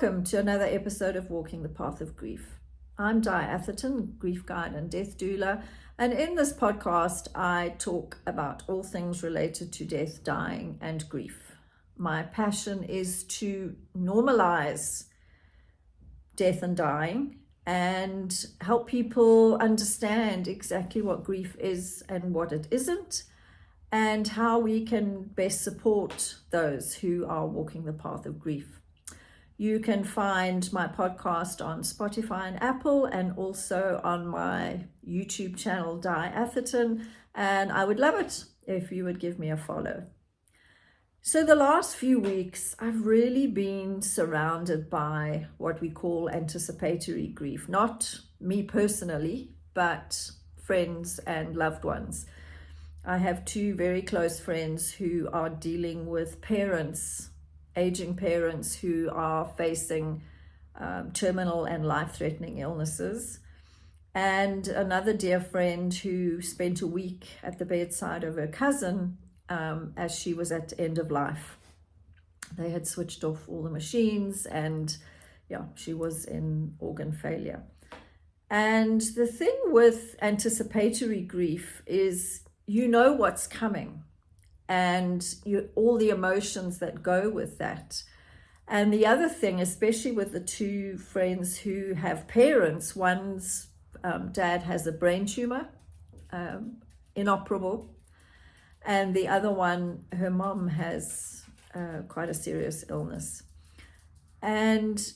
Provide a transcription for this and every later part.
welcome to another episode of Walking the Path of Grief. I'm Di Atherton, grief guide and death doula, and in this podcast I talk about all things related to death, dying and grief. My passion is to normalize death and dying and help people understand exactly what grief is and what it isn't, and how we can best support those who are walking the path of grief. You can find my podcast on Spotify and Apple, and also on my YouTube channel, Di Atherton, and I would love it if you would give me a follow. So the last few weeks, I've really been surrounded by what we call anticipatory grief. Not me personally, but friends and loved ones. I have two very close friends who are dealing with aging parents who are facing terminal and life-threatening illnesses. And another dear friend who spent a week at the bedside of her cousin as she was at end of life. They had switched off all the machines and she was in organ failure. And the thing with anticipatory grief is you know what's coming, and all the emotions that go with that. And the other thing, especially with the two friends who have parents, one's dad has a brain tumor, inoperable, and the other one, her mom has quite a serious illness. And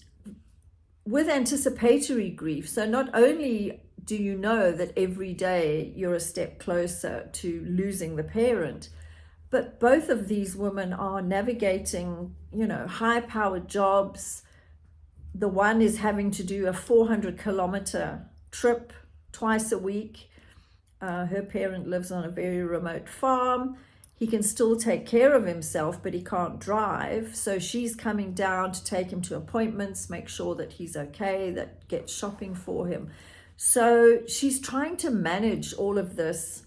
with anticipatory grief, so not only do you know that every day you're a step closer to losing the parent, but both of these women are navigating, high-powered jobs. The one is having to do a 400-kilometer trip twice a week. Her parent lives on a very remote farm. He can still take care of himself, but he can't drive. So she's coming down to take him to appointments, make sure that he's okay, that gets shopping for him. So she's trying to manage all of this,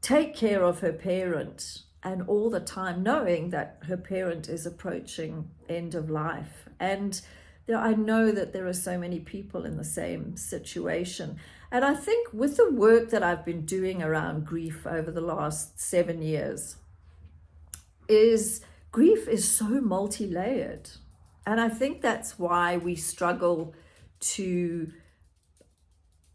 take care of her parent, and all the time knowing that her parent is approaching end of life. And I know that there are so many people in the same situation. And I think with the work that I've been doing around grief over the last 7 years, grief is so multi-layered. And I think that's why we struggle to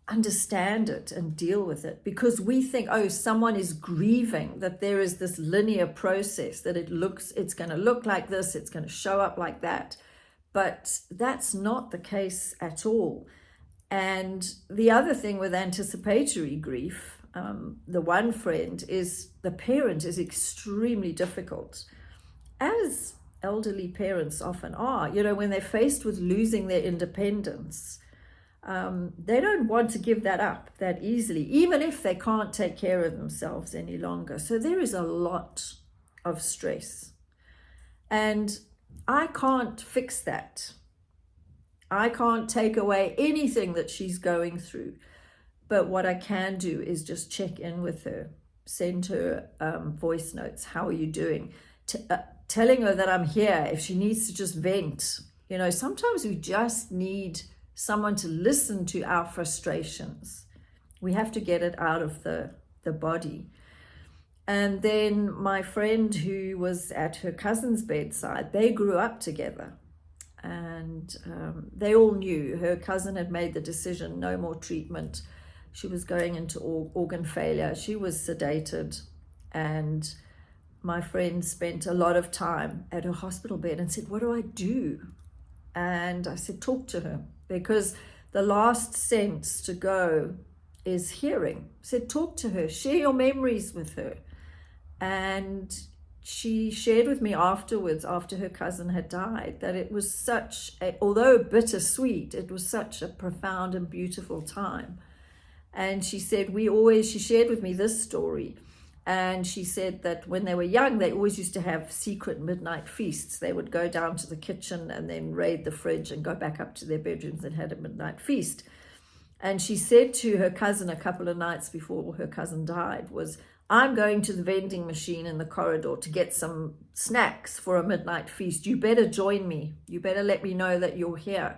understand it and deal with it, because we think, someone is grieving, that there is this linear process, that it's going to look like this, it's going to show up like that. But that's not the case at all. And the other thing with anticipatory grief, the one friend, is the parent is extremely difficult, as elderly parents often are. When they're faced with losing their independence, they don't want to give that up that easily, even if they can't take care of themselves any longer. So there is a lot of stress. And I can't fix that. I can't take away anything that she's going through. But what I can do is just check in with her, send her voice notes. How are you doing? Telling her that I'm here if she needs to just vent. Sometimes we just need someone to listen to our frustrations. We have to get it out of the body. And then my friend who was at her cousin's bedside, they grew up together. And they all knew her cousin had made the decision, no more treatment. She was going into organ failure. She was sedated. And my friend spent a lot of time at her hospital bed and said, what do I do? And I said, talk to her, because the last sense to go is hearing. I said, talk to her, share your memories with her. And she shared with me afterwards, after her cousin had died, that it was although bittersweet, it was such a profound and beautiful time. And she said, she shared with me this story. And she said that when they were young, they always used to have secret midnight feasts. They would go down to the kitchen and then raid the fridge and go back up to their bedrooms and had a midnight feast. And she said to her cousin a couple of nights before her cousin died I'm going to the vending machine in the corridor to get some snacks for a midnight feast. You better join me. You better let me know that you're here.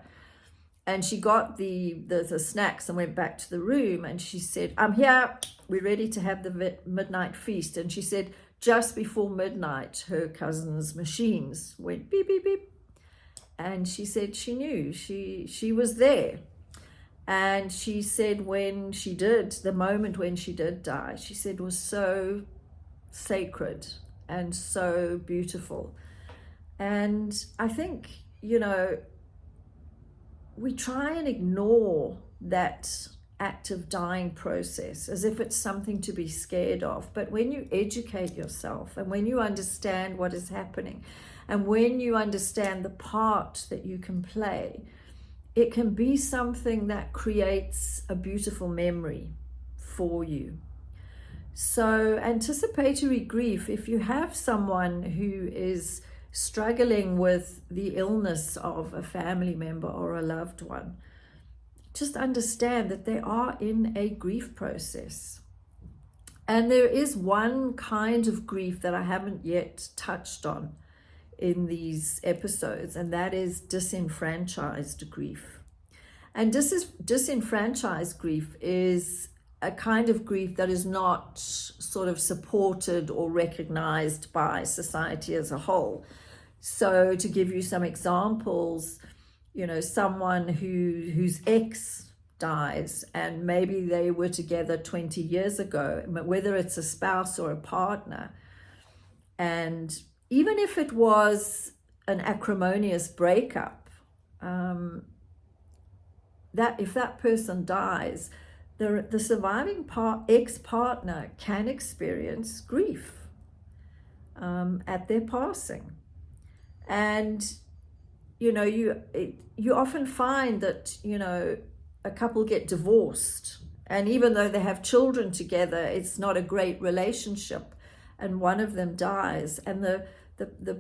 And she got the snacks and went back to the room, and she said, I'm here. We're ready to have the midnight feast. And she said, just before midnight, her cousin's machines went beep, beep, beep. And she said she knew. She was there. And she said when she did, the moment when she did die, she said was so sacred and so beautiful. And I think, we try and ignore that active dying process as if it's something to be scared of. But when you educate yourself and when you understand what is happening and when you understand the part that you can play, it can be something that creates a beautiful memory for you. So anticipatory grief, if you have someone who is struggling with the illness of a family member or a loved one, just understand that they are in a grief process. And there is one kind of grief that I haven't yet touched on in these episodes, and that is disenfranchised grief. And disenfranchised grief is a kind of grief that is not sort of supported or recognized by society as a whole. So to give you some examples, someone whose ex dies and maybe they were together 20 years ago, whether it's a spouse or a partner, and even if it was an acrimonious breakup, that if that person dies, the surviving ex-partner can experience grief at their passing. And you often find that a couple get divorced, and even though they have children together, it's not a great relationship, and one of them dies, and the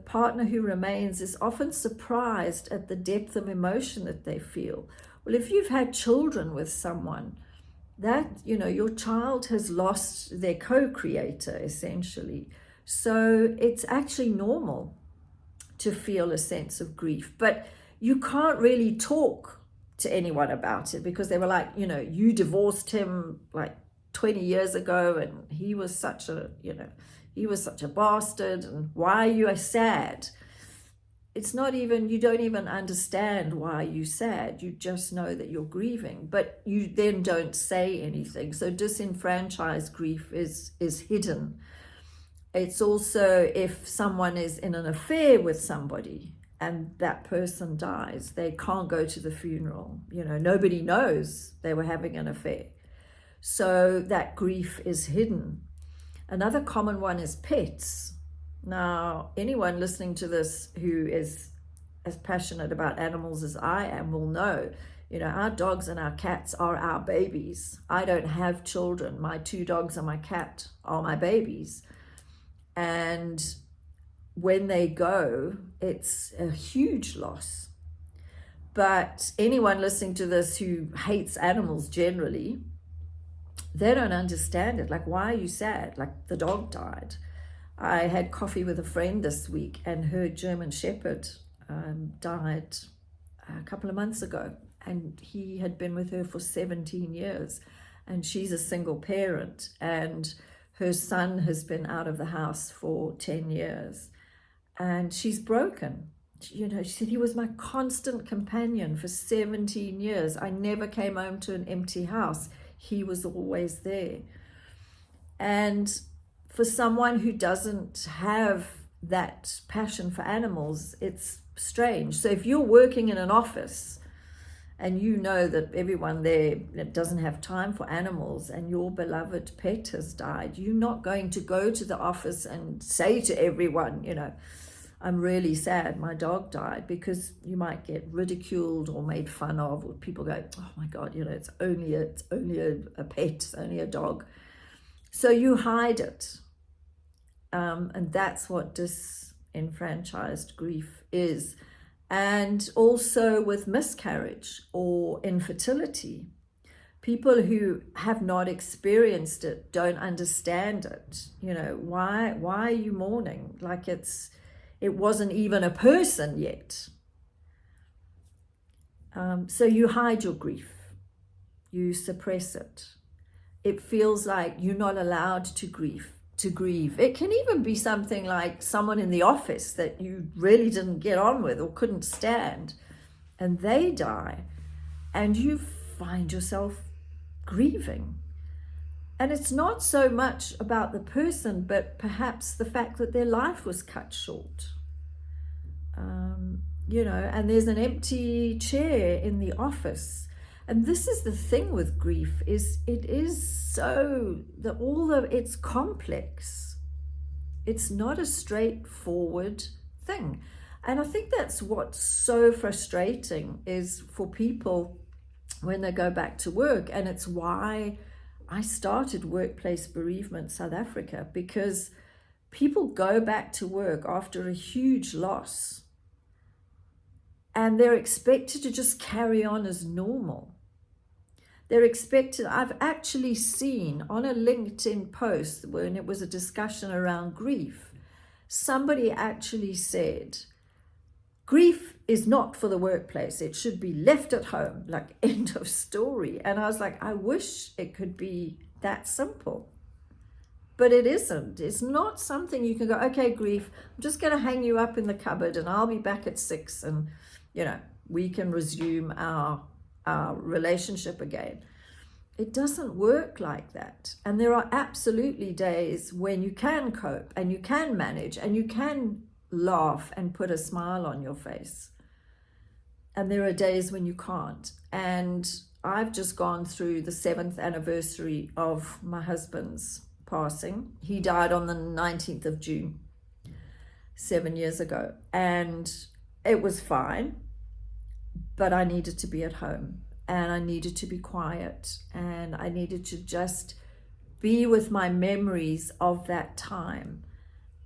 partner who remains is often surprised at the depth of emotion that they feel. Well, if you've had children with someone, that your child has lost their co-creator essentially, so it's actually normal to feel a sense of grief. But you can't really talk to anyone about it because they were like, you divorced him like 20 years ago and he was such a bastard, and why are you sad? It's not even, you don't even understand why you're sad. You just know that you're grieving, but you then don't say anything. So disenfranchised grief is hidden. It's also if someone is in an affair with somebody and that person dies, they can't go to the funeral. Nobody knows they were having an affair. So that grief is hidden. Another common one is pets. Now, anyone listening to this who is as passionate about animals as I am will know, our dogs and our cats are our babies. I don't have children. My 2 dogs and my cat are my babies. And when they go, it's a huge loss. But anyone listening to this who hates animals generally, they don't understand it. Like, why are you sad? Like, the dog died. I had coffee with a friend this week, and her German Shepherd died a couple of months ago, and he had been with her for 17 years, and she's a single parent, and her son has been out of the house for 10 years, and she's broken. She said, he was my constant companion for 17 years. I never came home to an empty house. He was always there. And for someone who doesn't have that passion for animals, it's strange. So if you're working in an office and you know that everyone there doesn't have time for animals and your beloved pet has died, you're not going to go to the office and say to everyone, I'm really sad my dog died, because you might get ridiculed or made fun of, or people go, oh my God, it's only a pet, it's only a dog. So you hide it. And that's what disenfranchised grief is. And also with miscarriage or infertility, People who have not experienced it don't understand it. Why are you mourning? Like it wasn't even a person yet. So you hide your grief, you suppress it. It feels like you're not allowed to grieve. It can even be something like someone in the office that you really didn't get on with or couldn't stand, and they die, and you find yourself grieving. And it's not so much about the person, but perhaps the fact that their life was cut short. And there's an empty chair in the office. And this is the thing with grief, is it is so that it's complex. It's not a straightforward thing. And I think that's what's so frustrating is for people when they go back to work. And it's why I started Workplace Bereavement South Africa, because people go back to work after a huge loss and they're expected to just carry on as normal. I've actually seen on a LinkedIn post when it was a discussion around grief, somebody actually said, grief is not for the workplace. It should be left at home, like end of story. And I was like, I wish it could be that simple. But it isn't. It's not something you can go, okay, grief, I'm just going to hang you up in the cupboard and I'll be back at 6 and, we can resume our relationship again. It doesn't work like that. And there are absolutely days when you can cope and you can manage and you can laugh and put a smile on your face. And there are days when you can't. And I've just gone through the 7th anniversary of my husband's passing. He died on the 19th of June, 7 years ago. And it was fine, but I needed to be at home and I needed to be quiet and I needed to just be with my memories of that time.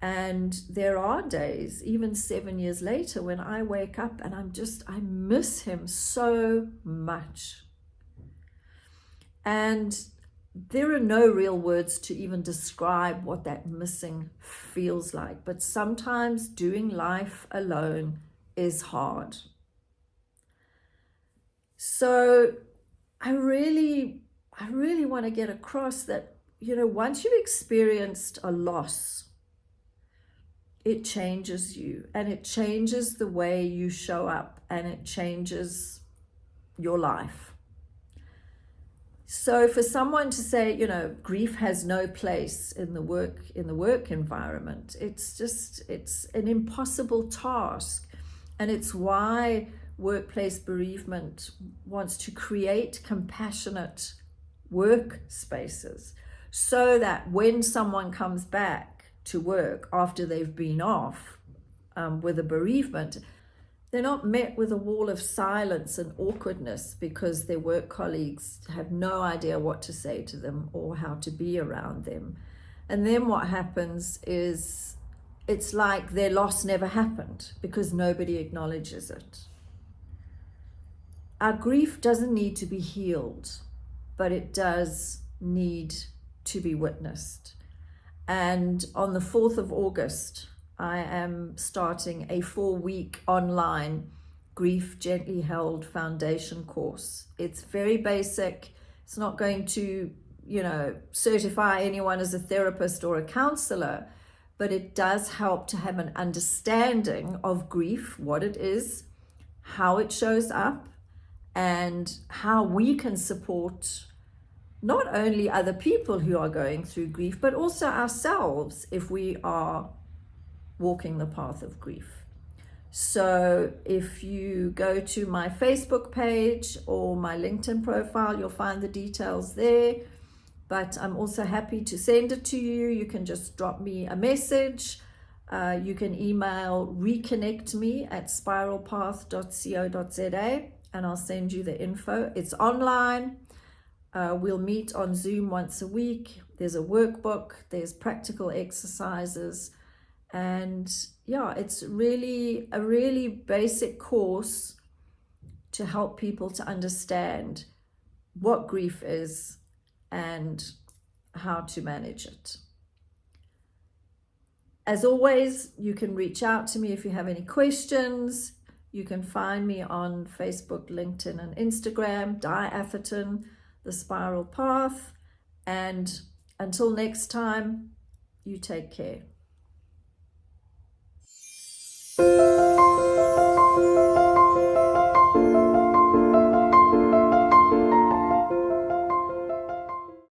And there are days, even 7 years later, when I wake up and I miss him so much. And there are no real words to even describe what that missing feels like. But sometimes doing life alone is hard. So I really want to get across that, once you've experienced a loss, it changes you and it changes the way you show up and it changes your life. So for someone to say, grief has no place in the work environment, it's an impossible task. And it's why Workplace Bereavement wants to create compassionate work spaces so that when someone comes back to work after they've been off with a bereavement, they're not met with a wall of silence and awkwardness because their work colleagues have no idea what to say to them or how to be around them. And then what happens is it's like their loss never happened because nobody acknowledges it. Our grief doesn't need to be healed, but it does need to be witnessed. And on the 4th of August, I am starting a 4-week online Grief Gently Held foundation course. It's very basic. It's not going to, certify anyone as a therapist or a counselor, but it does help to have an understanding of grief, what it is, how it shows up, and how we can support not only other people who are going through grief, but also ourselves if we are walking the path of grief. So if you go to my Facebook page or my LinkedIn profile, you'll find the details there. But I'm also happy to send it to you. You can just drop me a message. You can email reconnectme@spiralpath.co.za and I'll send you the info. It's online. We'll meet on Zoom once a week. There's a workbook, there's practical exercises. And yeah, it's really a really basic course to help people to understand what grief is and how to manage it. As always, you can reach out to me if you have any questions. You can find me on Facebook, LinkedIn, and Instagram, Di Atherton, The Spiral Path. And until next time, you take care.